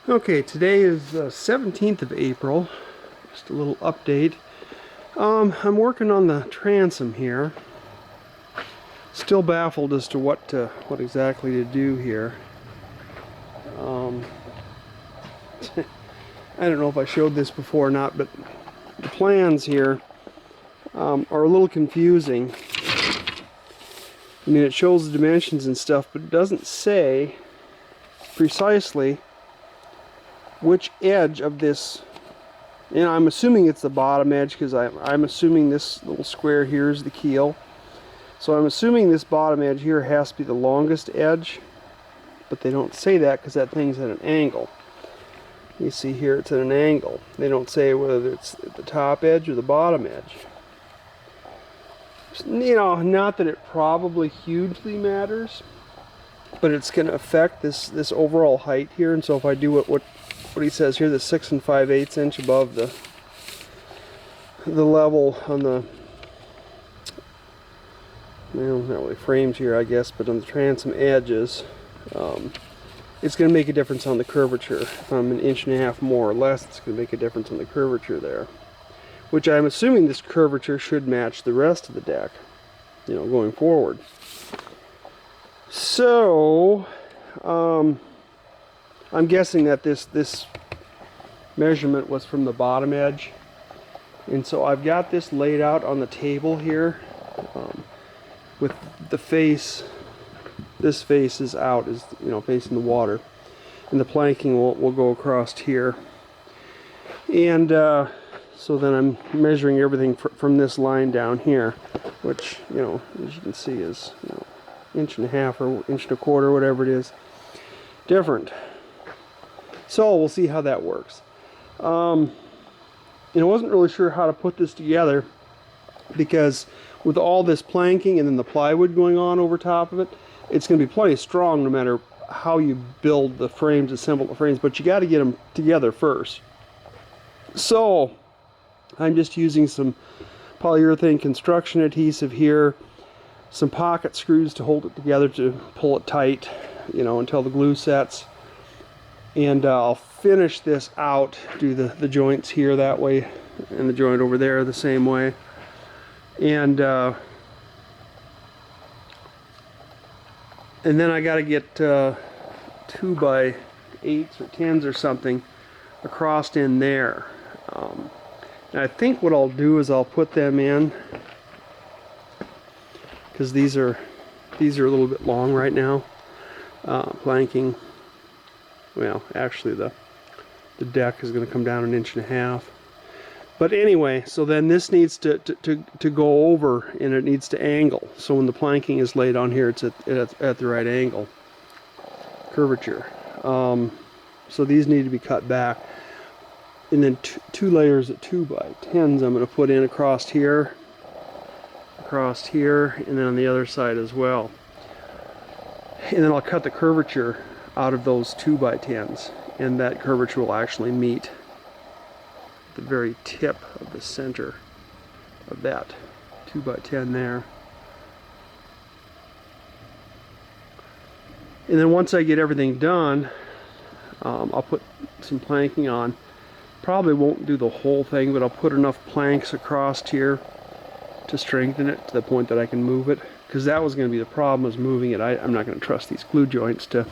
Okay, today is 17th of April. Just a little update. I'm working on the transom here. Still baffled as to what exactly to do here. I don't know if I showed this before or not, but the plans here are a little confusing. I mean, it shows the dimensions and stuff, but it doesn't say precisely which edge of this. And I'm assuming it's the bottom edge because I'm assuming this little square here is the keel. So I'm assuming this bottom edge here has to be the longest edge, but they don't say that because that thing's at an angle. You see here it's at an angle. They don't say whether it's at the top edge or the bottom edge. You know, not that it probably hugely matters, but it's going to affect this overall height here. And so if I do what he says here, the 6 5/8 inch above the level on the, well, not really frames here, I guess, but on the transom edges, it's going to make a difference on the curvature. If I'm 1.5 inches more or less, it's going to make a difference on the curvature there. Which I'm assuming this curvature should match the rest of the deck, you know, going forward. So, I'm guessing that this measurement was from the bottom edge. And so I've got this laid out on the table here with the face. This face is out, is, you know, facing the water. And the planking will go across here. And so then I'm measuring everything from this line down here, which, you know, as you can see is, you know, 1.5 inches or 1.25 inches, whatever it is, different. So we'll see how that works. And I wasn't really sure how to put this together because with all this planking and then the plywood going on over top of it, it's going to be plenty strong no matter how you build the frames, assemble the frames, but you got to get them together first. So I'm just using some polyurethane construction adhesive here, some pocket screws to hold it together to pull it tight, you know, until the glue sets. And I'll finish this out, do the joints here that way, and the joint over there the same way. And then I got to get 2x8s or 10s or something across in there. And I think what I'll do is I'll put them in, because these are a little bit long right now. Planking. Well, actually the deck is going to come down 1.5 inches. But anyway, so then this needs to go over, and it needs to angle. So when the planking is laid on here, it's at the right angle, curvature. So these need to be cut back. And then two layers of 2x10s I'm going to put in across here, and then on the other side as well. And then I'll cut the curvature out of those 2x10s, and that curvature will actually meet the very tip of the center of that 2x10 there. And then once I get everything done, I'll put some planking on. Probably won't do the whole thing, but I'll put enough planks across here to strengthen it to the point that I can move it, because that was going to be the problem, was moving it. I'm not going to trust these glue joints to,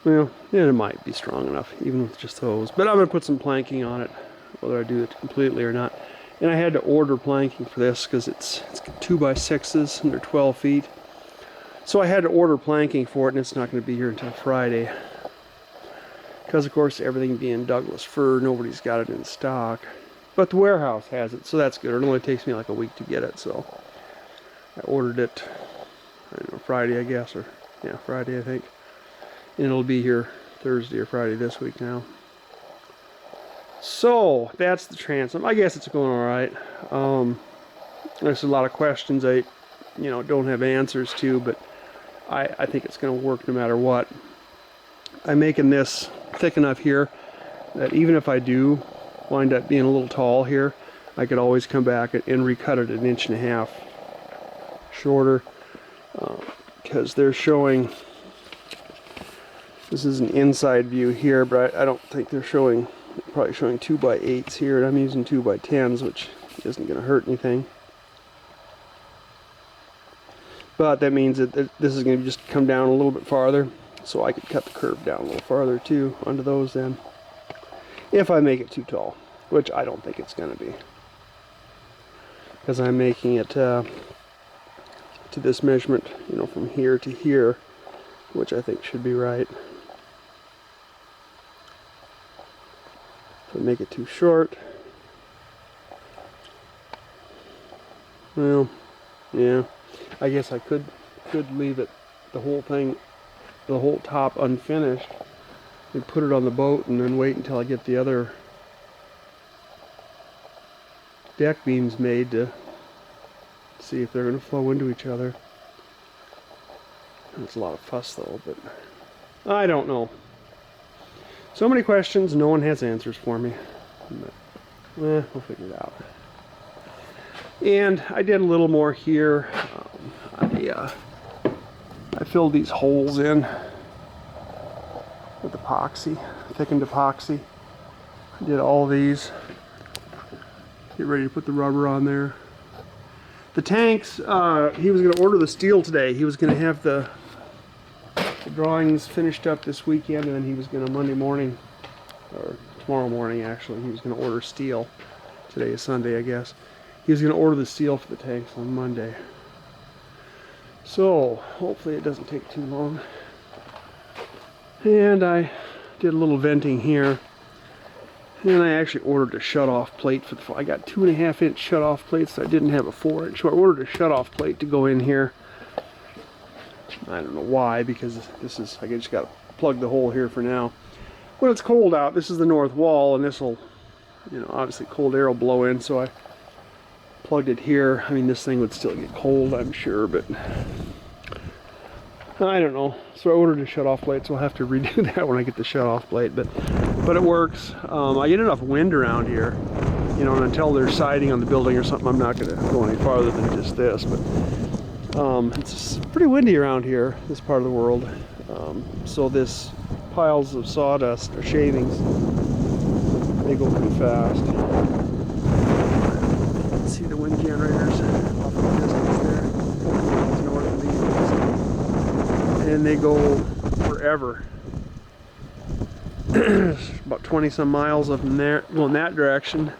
well, yeah, it might be strong enough even with just those, but I'm going to put some planking on it, whether I do it completely or not. And I had to order planking for this because it's 2x6s and they're 12 feet. So I had to order planking for it, and it's not going to be here until Friday. Because, of course, everything being Douglas fir, nobody's got it in stock. But the warehouse has it, so that's good. It only takes me like a week to get it, so I ordered it, I don't know, Friday, I guess, or, yeah, Friday, I think. And it'll be here Thursday or Friday this week now. So, that's the transom. I guess it's going alright. There's a lot of questions I, you know, don't have answers to, but I think it's going to work no matter what. I'm making this thick enough here that even if I do wind up being a little tall here, I could always come back and recut it 1.5 inches shorter, because they're showing This is an inside view here, but I don't think they're showing, probably showing 2x8s here, and I'm using 2x10s, which isn't going to hurt anything. But that means that this is going to just come down a little bit farther, so I could cut the curve down a little farther too onto those then, if I make it too tall, which I don't think it's going to be, because I'm making it to this measurement, you know, from here to here, which I think should be right. If I make it too short, well, yeah, I guess I could leave it, the whole thing, the whole top unfinished, and put it on the boat and then wait until I get the other deck beams made to see if they're going to flow into each other. It's a lot of fuss though, but I don't know. So many questions, no one has answers for me. But, we'll figure it out. And I did a little more here. I filled these holes in with epoxy, thickened epoxy. I did all these. Get ready to put the rubber on there. The tanks, he was going to order the steel today. He was going to have the drawings finished up this weekend, and then he was going to Monday morning, or tomorrow morning actually, he was going to order steel. Today is Sunday, I guess. He was going to order the steel for the tanks on Monday. So hopefully it doesn't take too long. And I did a little venting here. And I actually ordered a shut-off plate for the, I got 2.5-inch shut-off plates. I didn't have a 4-inch, so I ordered a shut-off plate to go in here. I don't know why, because this is, I just got to plug the hole here for now. When it's cold out, this is the north wall, and this will, you know, obviously cold air will blow in, so I plugged it here. I mean, this thing would still get cold, I'm sure, but I don't know. So I ordered a shut-off plate, so I'll have to redo that when I get the shut-off plate, but it works. I get enough wind around here, you know, and until there's siding on the building or something, I'm not going to go any farther than just this, but it's pretty windy around here, this part of the world. So this piles of sawdust or shavings, they go pretty fast. See the wind generators off in the distance there. It's north of these. And they go forever. About 20 some miles of them there, going that direction.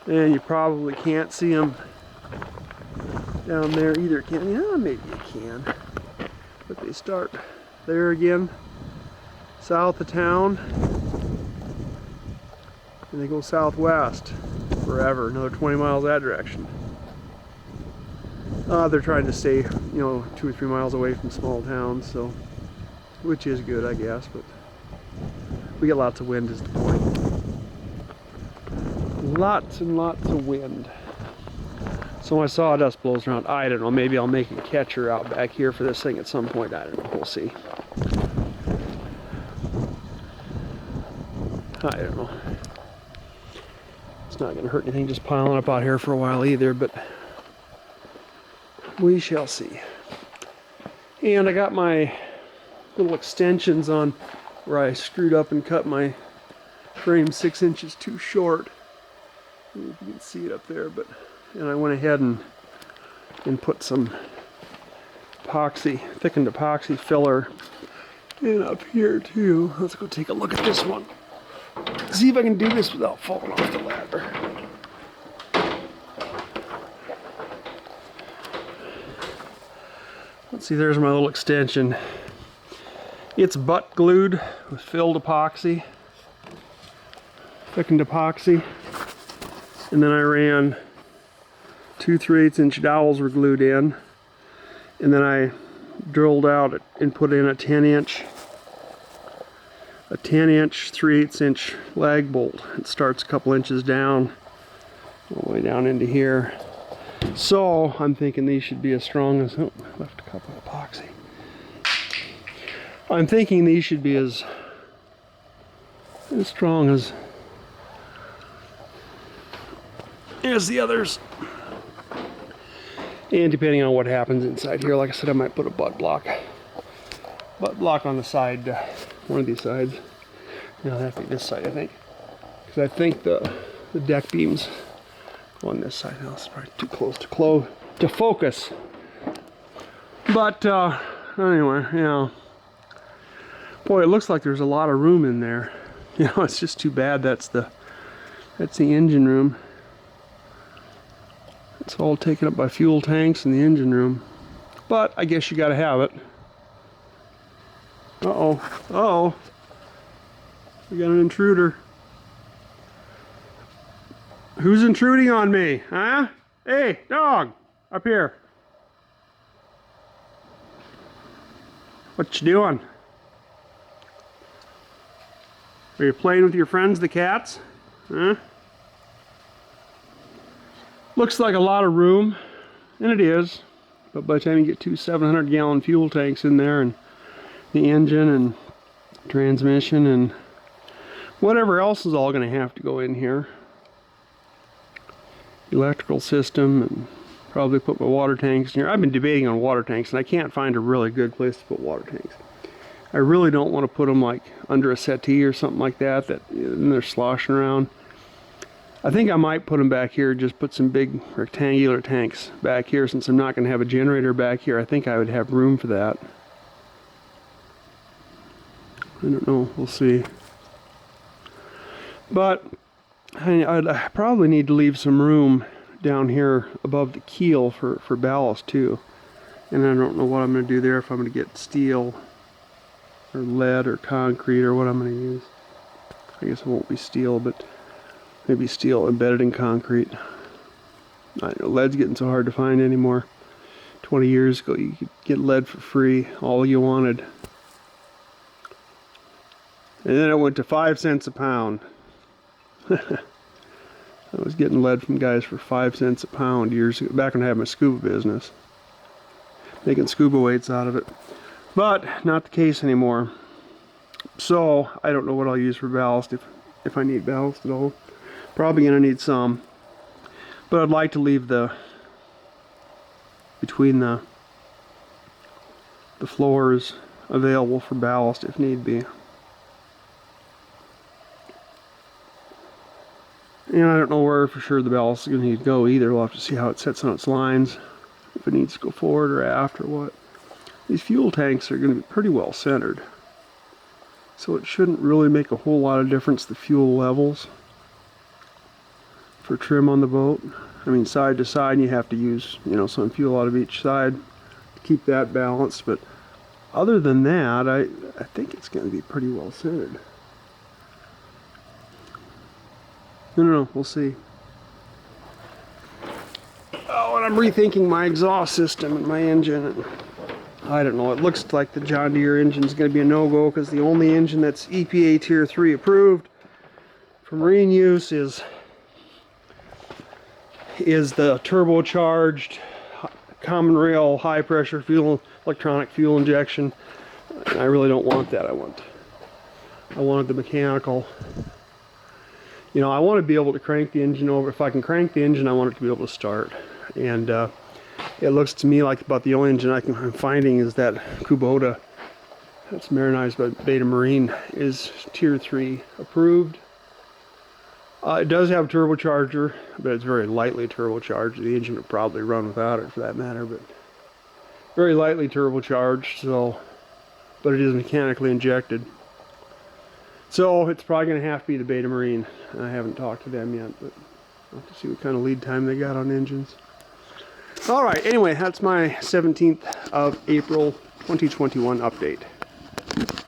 And you probably can't see them down there either, can you? Yeah, maybe you can. But they start there again, south of town. And they go southwest forever, another 20 miles that direction. They're trying to stay, you know, 2 or 3 miles away from small towns, so, which is good, I guess, but we get lots of wind is the point. Lots and lots of wind. So my sawdust blows around. I don't know, maybe I'll make a catcher out back here for this thing at some point. I don't know, we'll see. I don't know. It's not going to hurt anything just piling up out here for a while either, but we shall see. And I got my little extensions on where I screwed up and cut my frame 6 inches too short. I don't know if you can see it up there, but and I went ahead and put some epoxy, thickened epoxy filler in up here too. Let's go take a look at this one. See if I can do this without falling off the ladder. Let's see, there's my little extension. It's butt glued with filled epoxy, thickened epoxy, and then I ran 2 3/8-inch dowels were glued in, and then I drilled out and put in a 10-inch 3/8-inch lag bolt. It starts a couple inches down, all the way down into here. So I'm thinking these should be as strong as, oh, I left a couple of epoxy. I'm thinking these should be as strong as the others. And depending on what happens inside here, like I said, I might put a butt block butt block on the side, one of these sides. No, that'd be this side, I think. Because I think the deck beams go on this side. Now it's probably too close to focus. But anyway, you know, boy, it looks like there's a lot of room in there. You know, it's just too bad that's the engine room. It's all taken up by fuel tanks in the engine room. But I guess you gotta have it. Uh-oh. Uh-oh. We got an intruder. Who's intruding on me? Huh? Hey, dog! Up here. What you doing? Are you playing with your friends, the cats? Huh? Looks like a lot of room, and it is. But by the time you get two 700-gallon fuel tanks in there, and the engine and transmission and whatever else is all going to have to go in here, electrical system, and probably put my water tanks in here. I've been debating on water tanks, and I can't find a really good place to put water tanks. I really don't want to put them like under a settee or something like that, and they're sloshing around. I think I might put them back here, just put some big rectangular tanks back here. Since I'm not going to have a generator back here, I think I would have room for that. I don't know, we'll see. But I'd probably need to leave some room down here above the keel for ballast too. And I don't know what I'm going to do there, if I'm going to get steel or lead or concrete or what I'm going to use. I guess it won't be steel, but maybe steel embedded in concrete. I know lead's getting so hard to find anymore. 20 years ago you could get lead for free, all you wanted. And then it went to 5 cents a pound. I was getting lead from guys for 5 cents a pound years ago, back when I had my scuba business. Making scuba weights out of it. But not the case anymore. So I don't know what I'll use for ballast, if I need ballast at all. Probably gonna need some. But I'd like to leave between the floors available for ballast if need be. And I don't know where for sure the ballast is going to need to go either. We'll have to see how it sets on its lines, if it needs to go forward or aft or what. These fuel tanks are going to be pretty well centered, so it shouldn't really make a whole lot of difference the fuel levels for trim on the boat. I mean, side to side you have to use, you know, some fuel out of each side to keep that balanced, but other than that, I think it's going to be pretty well centered. I don't know, we'll see. Oh, and I'm rethinking my exhaust system and my engine. And I don't know, it looks like the John Deere engine is going to be a no-go, because the only engine that's EPA Tier 3 approved for marine use is the turbocharged common rail high pressure fuel, electronic fuel injection. And I really don't want that. I wanted the mechanical. You know, I want to be able to crank the engine over. If I can crank the engine, I want it to be able to start. And it looks to me like about the only engine I'm finding is that Kubota that's marinized by Beta Marine is Tier 3 approved. It does have a turbocharger, but it's very lightly turbocharged. The engine would probably run without it for that matter, but very lightly turbocharged, so, but it is mechanically injected. So it's probably going to have to be the Beta Marine. I haven't talked to them yet, but I'll have to see what kind of lead time they got on engines. Alright, anyway, that's my 17th of April 2021 update.